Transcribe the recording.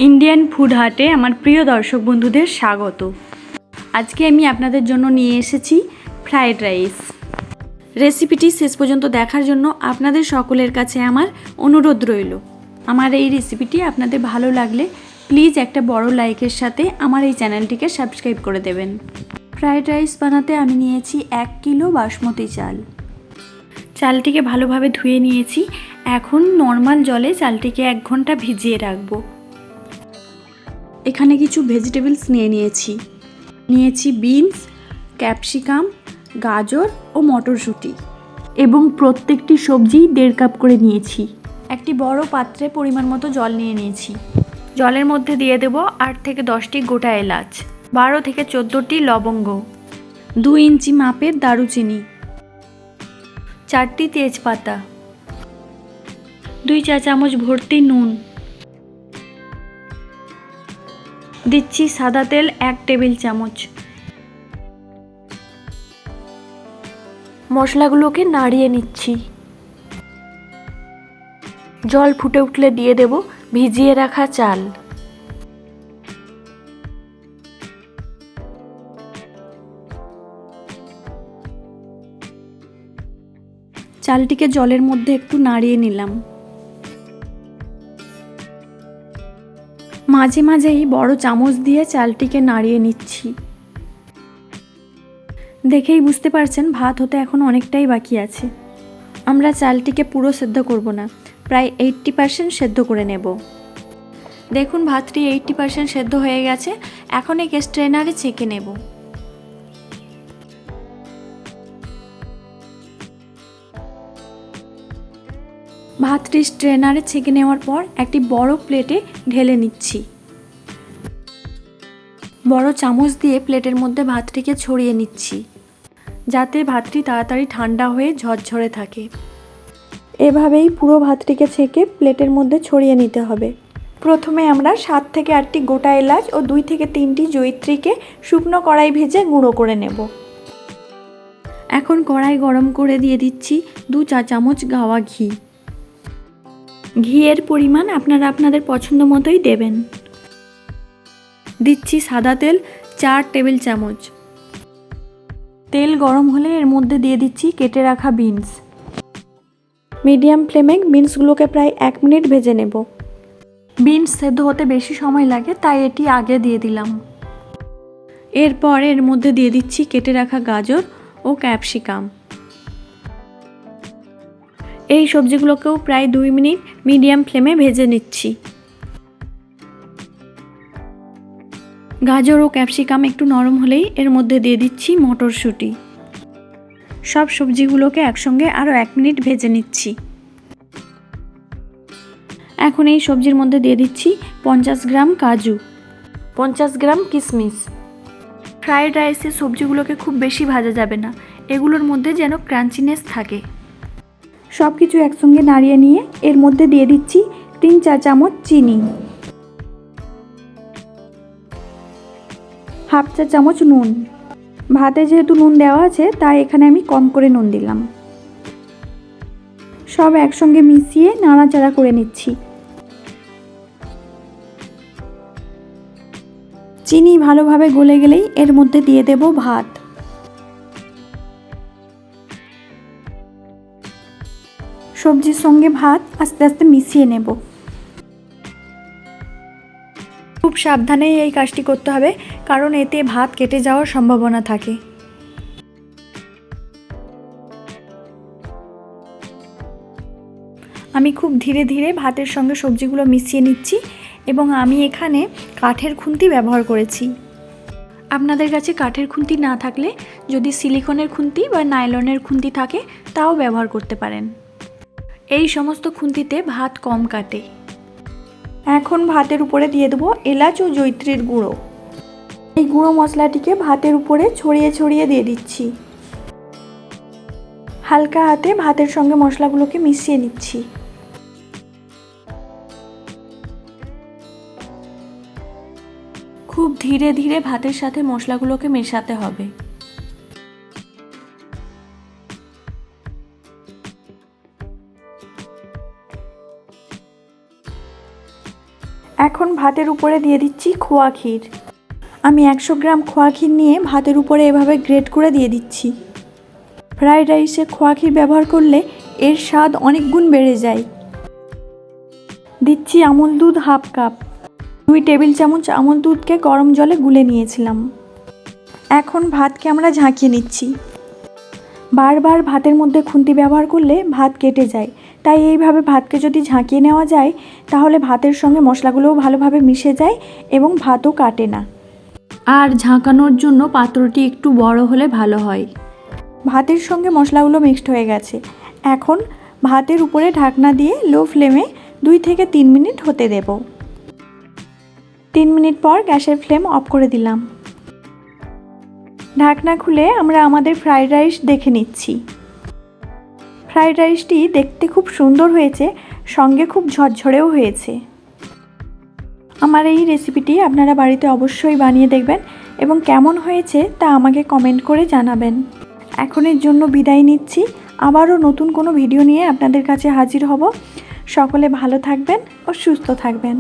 Indian food হাটে আমার প্রিয় দর্শক বন্ধুদের স্বাগত। আজকে আমি আপনাদের জন্য নিয়ে এসেছি ফ্রাইড রাইস। রেসিপিটি শেষ পর্যন্ত দেখার জন্য আপনাদের সকলের কাছে আমার অনুরোধ রইল। আমার এই রেসিপিটি আপনাদের ভালো লাগলে প্লিজ একটা বড় লাইকের সাথে আমার এই চ্যানেলটিকে সাবস্ক্রাইব করে দেবেন। ফ্রাইড রাইস বানাতে আমি নিয়েছি 1 কিলো বাসমতি চাল। চালটিকে ভালোভাবে ধুয়ে নিয়েছি। এখন নর্মাল জলে চালটিকে 1 ঘন্টা ভিজিয়ে রাখবো। এখানে কিছু ভেজিটেবলস নিয়েছি বিনস, ক্যাপসিকাম, গাজর ও মটরশুঁটি এবং প্রত্যেকটি সবজি 1.5 কাপ করে নিয়েছি। একটি বড় পাত্রে পরিমাণ মতো জল নিয়ে নিয়েছি। জলের মধ্যে দিয়ে দেব 8 থেকে 10টি গোটা এলাচ, 12 থেকে 14টি লবঙ্গ, 2 ইঞ্চি মাপের দারুচিনি, 4টি তেজপাতা, 2 চা চামচ ভর্তি নুন, দিচ্ছি সাদা তেল 1 টেবিল চামচ। মশলাগুলোকে নাড়িয়ে নিচ্ছি। জল ফুটে উঠলে দিয়ে দেব ভিজিয়ে রাখা চাল। চালটিকে জলের মধ্যে একটু নাড়িয়ে নিলাম। মাঝে মাঝেই বড় চামচ দিয়ে চালটিকে নাড়িয়ে নিচ্ছি। দেখেই বুঝতে পারছেন ভাত হতে এখন অনেকটাই বাকি আছে। আমরা চালটিকে পুরো সেদ্ধ করব না, প্রায় 80% সেদ্ধ করে নেব। দেখুন ভাতটি 80% সেদ্ধ হয়ে গেছে। এখন একে স্ট্রেনারে ছেঁকে নেব। ভাতটি স্ট্রেনারে ছেঁকে নেওয়ার পর একটি বড় প্লেটে ঢেলে নিচ্ছি। বড় চামচ দিয়ে প্লেটের মধ্যে ভাতটিকে ছড়িয়ে নিচ্ছি, যাতে ভাতটি তাড়াতাড়ি ঠান্ডা হয়ে ঝরঝরে থাকে। এভাবেই পুরো ভাতটিকে ছেঁকে প্লেটের মধ্যে ছড়িয়ে নিতে হবে। প্রথমে আমরা 7 থেকে 8টি গোটা এলাচ ও 2 থেকে 3টি জয়িত্রীকে শুকনো কড়াই ভেজে গুঁড়ো করে নেব। এখন কড়াই গরম করে দিয়ে দিচ্ছি 2 চা চামচ গাওয়া ঘি। ঘিয়ের পরিমাণ আপনারা আপনাদের পছন্দ মতোই দেবেন। দিচ্ছি সাদা তেল 4 টেবিল চামচ। তেল গরম হলে এর মধ্যে দিয়ে দিচ্ছি কেটে রাখা বিনস। মিডিয়াম ফ্লেমে বিনসগুলোকে প্রায় 1 মিনিট ভেজে নেব। বিনস সেদ্ধ হতে বেশি সময় লাগে, তাই এটি আগে দিয়ে দিলাম। এরপর এর মধ্যে দিয়ে দিচ্ছি কেটে রাখা গাজর ও ক্যাপসিকাম। এই সবজিগুলোকেও প্রায় 2 মিনিট মিডিয়াম ফ্লেমে ভেজে নিচ্ছি। গাজর ও ক্যাপসিকাম একটু নরম হলেই এর মধ্যে দিয়ে দিচ্ছি মটরশুঁটি। সব সবজিগুলোকে একসঙ্গে আরও 1 মিনিট ভেজে নিচ্ছি। এখন এই সবজির মধ্যে দিয়ে দিচ্ছি 50 গ্রাম কাজু, 50 গ্রাম কিশমিশ। ফ্রাইড রাইসের সবজিগুলোকে খুব বেশি ভাজা যাবে না, এগুলোর মধ্যে যেন ক্রাঞ্চিনেস থাকে। সব কিছু একসঙ্গে নাড়িয়ে নিয়ে এর মধ্যে দিয়ে দিচ্ছি 3 চা চামচ চিনি, হাফ চা চামচ নুন। ভাতে যেহেতু নুন দেওয়া আছে তাই এখানে আমি কম করে নুন দিলাম। সব একসঙ্গে মিশিয়ে নাড়াচাড়া করে নিচ্ছি। চিনি ভালোভাবে গলে গেলেই এর মধ্যে দিয়ে দেব ভাত। সবজির সঙ্গে ভাত আস্তে আস্তে মিশিয়ে নেব। খুব সাবধানে এই কাজটি করতে হবে, কারণ এতে ভাত কেটে যাওয়ার সম্ভাবনা থাকে। আমি খুব ধীরে ধীরে ভাতের সঙ্গে সবজিগুলো মিশিয়ে নিচ্ছি এবং আমি এখানে কাঠের খুন্তি ব্যবহার করেছি। আপনাদের কাছে কাঠের খুন্তি না থাকলে যদি সিলিকনের খুন্তি বা নাইলনের খুন্তি থাকে তাও ব্যবহার করতে পারেন। এই সমস্ত খুন্তিতে ভাত কম কাটে। এখন ভাতের উপরে দিয়ে দেবো এলাচ ও জয়িত্রীর গুঁড়ো। এই গুঁড়ো মশলাটিকে ভাতের উপরে ছড়িয়ে ছড়িয়ে দিয়ে দিচ্ছি। হালকা হাতে ভাতের সঙ্গে মশলাগুলোকে মিশিয়ে নিচ্ছি। খুব ধীরে ধীরে ভাতের সাথে মশলাগুলোকে মেশাতে হবে। এখন এখন ভাতের উপরে দিয়ে দিচ্ছি খোয়া ক্ষীর। আমি 100 গ্রাম খোয়া ক্ষীর নিয়ে ভাতের উপরে এভাবে গ্রেট করে দিয়ে দিচ্ছি। ফ্রাইড রাইসে খোয়া ক্ষীর ব্যবহার করলে এর স্বাদ অনেক গুণ বেড়ে যায়। দিচ্ছি আমুল দুধ হাফ কাপ। 2 টেবিল চামচ আমুল দুধকে গরম জলে গুলে নিয়েছিলাম। এখন ভাতকে আমরা ঝাঁকিয়ে নিচ্ছি। বারবার ভাতের মধ্যে খুন্তি ব্যবহার করলে ভাত কেটে যায়, তাই এইভাবে ভাতকে যদি ঝাঁকিয়ে নেওয়া যায় তাহলে ভাতের সঙ্গে মশলাগুলোও ভালোভাবে মিশে যায় এবং ভাতও কাটে না। আর ঝাঁকানোর জন্য পাত্রটি একটু বড় হলে ভালো হয়। ভাতের সঙ্গে মশলাগুলো মিক্সড হয়ে গেছে। এখন ভাতের উপরে ঢাকনা দিয়ে লো ফ্লেমে 2 থেকে 3 মিনিট হতে দেব। 3 মিনিট পর গ্যাসের ফ্লেম অফ করে দিলাম। ঢাকনা খুলে আমরা আমাদের ফ্রাইড রাইস দেখে নিচ্ছি। ফ্রাইড রাইসটি দেখতে খুব সুন্দর হয়েছে, সঙ্গে খুব ঝরঝরেও হয়েছে। আমার এই রেসিপিটি আপনারা বাড়িতে অবশ্যই বানিয়ে দেখবেন এবং কেমন হয়েছে তা আমাকে কমেন্ট করে জানাবেন। এখনের জন্য বিদায় নিচ্ছি। আবারও নতুন কোনো ভিডিও নিয়ে আপনাদের কাছে হাজির হব। সকলে ভালো থাকবেন ও সুস্থ থাকবেন।